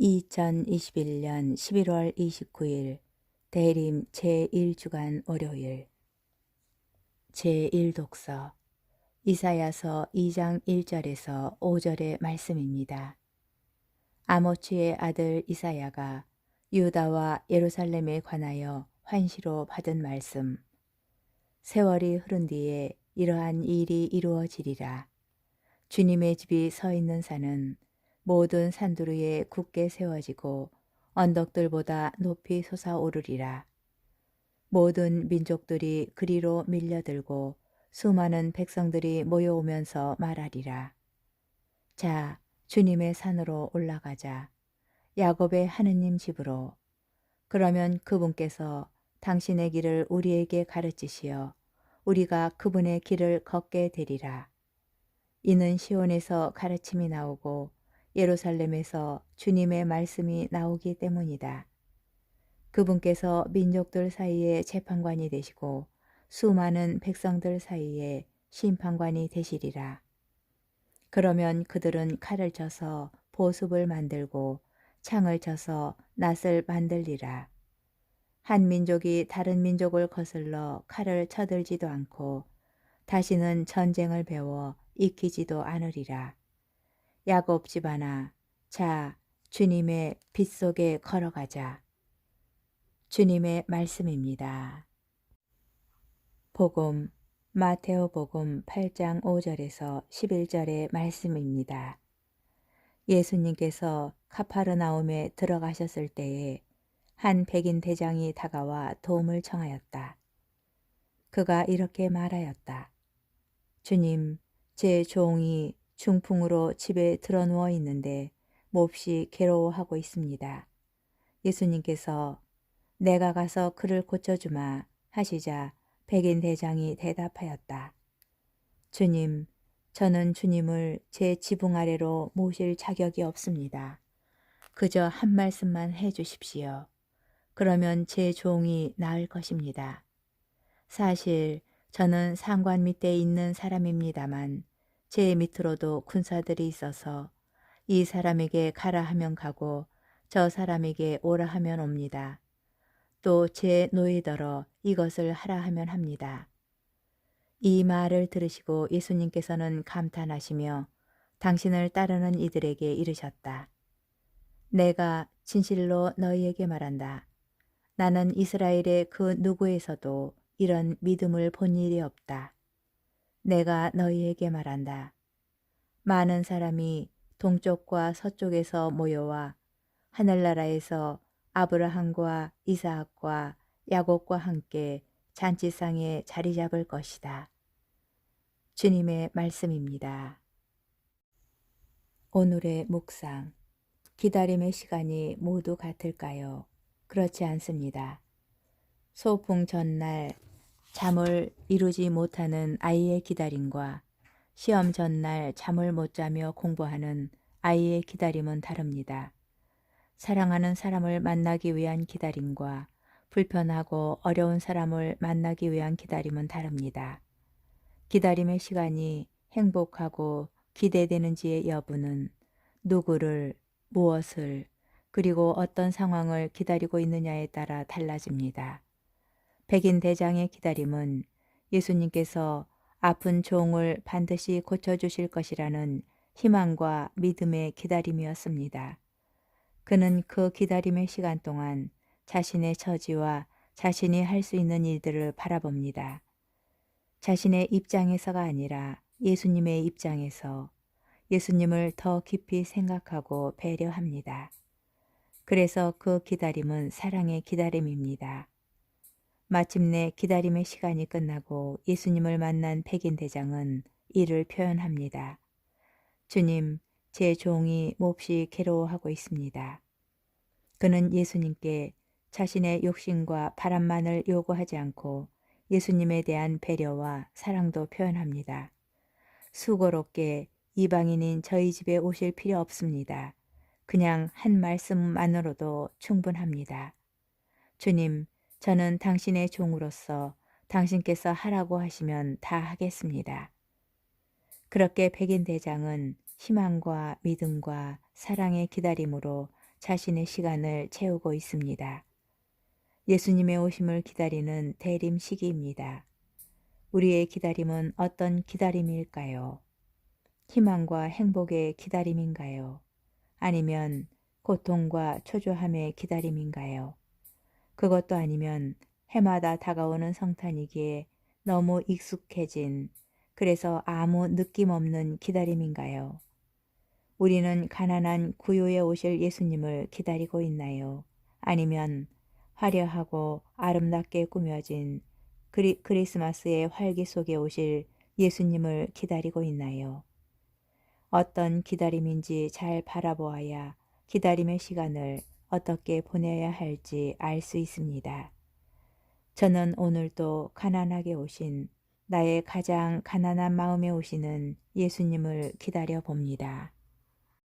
2021년 11월 29일 대림 제1주간 월요일 제1독서 이사야서 2장 1절에서 5절의 말씀입니다. 아모츠의 아들 이사야가 유다와 예루살렘에 관하여 환시로 받은 말씀. 세월이 흐른 뒤에 이러한 일이 이루어지리라. 주님의 집이 서 있는 산은 모든 산두르에 굳게 세워지고 언덕들보다 높이 솟아오르리라. 모든 민족들이 그리로 밀려들고 수많은 백성들이 모여오면서 말하리라. 자, 주님의 산으로 올라가자. 야곱의 하느님 집으로. 그러면 그분께서 당신의 길을 우리에게 가르치시어 우리가 그분의 길을 걷게 되리라. 이는 시온에서 가르침이 나오고 예루살렘에서 주님의 말씀이 나오기 때문이다. 그분께서 민족들 사이에 재판관이 되시고 수많은 백성들 사이에 심판관이 되시리라. 그러면 그들은 칼을 쳐서 보습을 만들고 창을 쳐서 낫을 만들리라. 한 민족이 다른 민족을 거슬러 칼을 쳐들지도 않고 다시는 전쟁을 배워 익히지도 않으리라. 야곱 집안아, 자, 주님의 빛 속에 걸어가자. 주님의 말씀입니다. 복음, 마테오복음 8장 5절에서 11절의 말씀입니다. 예수님께서 카파르나움에 들어가셨을 때에 한 백인 대장이 다가와 도움을 청하였다. 그가 이렇게 말하였다. 주님, 제 종이 중풍으로 집에 드러누워 있는데 몹시 괴로워하고 있습니다. 예수님께서 내가 가서 그를 고쳐주마 하시자 백인 대장이 대답하였다. 주님, 저는 주님을 제 지붕 아래로 모실 자격이 없습니다. 그저 한 말씀만 해 주십시오. 그러면 제 종이 나을 것입니다. 사실 저는 상관 밑에 있는 사람입니다만 제 밑으로도 군사들이 있어서 이 사람에게 가라 하면 가고 저 사람에게 오라 하면 옵니다. 또 제 노예더러 이것을 하라 하면 합니다. 이 말을 들으시고 예수님께서는 감탄하시며 당신을 따르는 이들에게 이르셨다. 내가 진실로 너희에게 말한다. 나는 이스라엘의 그 누구에서도 이런 믿음을 본 일이 없다. 내가 너희에게 말한다. 많은 사람이 동쪽과 서쪽에서 모여와 하늘나라에서 아브라함과 이삭과 야곱과 함께 잔치상에 자리 잡을 것이다. 주님의 말씀입니다. 오늘의 묵상. 기다림의 시간이 모두 같을까요? 그렇지 않습니다. 소풍 전날 잠을 이루지 못하는 아이의 기다림과 시험 전날 잠을 못 자며 공부하는 아이의 기다림은 다릅니다. 사랑하는 사람을 만나기 위한 기다림과 불편하고 어려운 사람을 만나기 위한 기다림은 다릅니다. 기다림의 시간이 행복하고 기대되는지의 여부는 누구를, 무엇을, 그리고 어떤 상황을 기다리고 있느냐에 따라 달라집니다. 백인 대장의 기다림은 예수님께서 아픈 종을 반드시 고쳐주실 것이라는 희망과 믿음의 기다림이었습니다. 그는 그 기다림의 시간 동안 자신의 처지와 자신이 할 수 있는 일들을 바라봅니다. 자신의 입장에서가 아니라 예수님의 입장에서 예수님을 더 깊이 생각하고 배려합니다. 그래서 그 기다림은 사랑의 기다림입니다. 마침내 기다림의 시간이 끝나고 예수님을 만난 백인 대장은 이를 표현합니다. 주님, 제 종이 몹시 괴로워하고 있습니다. 그는 예수님께 자신의 욕심과 바람만을 요구하지 않고 예수님에 대한 배려와 사랑도 표현합니다. 수고롭게 이방인인 저희 집에 오실 필요 없습니다. 그냥 한 말씀만으로도 충분합니다. 주님, 저는 당신의 종으로서 당신께서 하라고 하시면 다 하겠습니다. 그렇게 백인 대장은 희망과 믿음과 사랑의 기다림으로 자신의 시간을 채우고 있습니다. 예수님의 오심을 기다리는 대림 시기입니다. 우리의 기다림은 어떤 기다림일까요? 희망과 행복의 기다림인가요? 아니면 고통과 초조함의 기다림인가요? 그것도 아니면 해마다 다가오는 성탄이기에 너무 익숙해진, 그래서 아무 느낌 없는 기다림인가요? 우리는 가난한 구유에 오실 예수님을 기다리고 있나요? 아니면 화려하고 아름답게 꾸며진 크리스마스의 활기 속에 오실 예수님을 기다리고 있나요? 어떤 기다림인지 잘 바라보아야 기다림의 시간을 어떻게 보내야 할지 알 수 있습니다. 저는 오늘도 가난하게 오신 나의 가장 가난한 마음에 오시는 예수님을 기다려 봅니다.